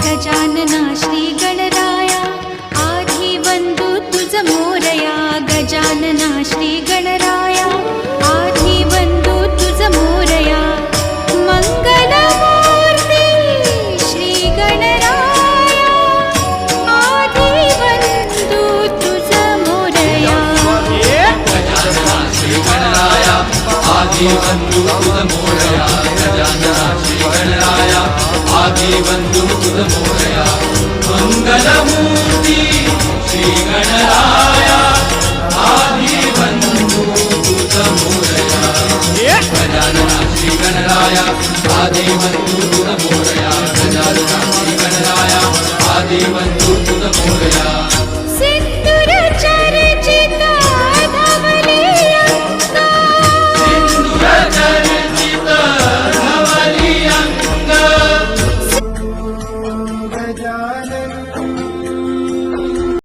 गजानना श्री गणराया आधी वंदू तुझ मोरया गजानना श्री गणराया आधी वंदू तुझ मोरया मंगलमूर्ती श्री गणराया आधी वंदू तुझ मोरया गजानना श्री गणराया आधी वंदू तुझ मोरया गजानना श्री गणराया आधी वंदू तुझ मोरया मंगलमूर्ती श्री गणराया आधी वंदू तुझ मोरया गजानना श्री गणराया आधी वंदू तुझ मोरया गजानना श्री गणराया आधी वंदू तुझ मोरया सिंदूर चर्चित धवली अंग सिंदूर चर्चित धवली अंग गजानन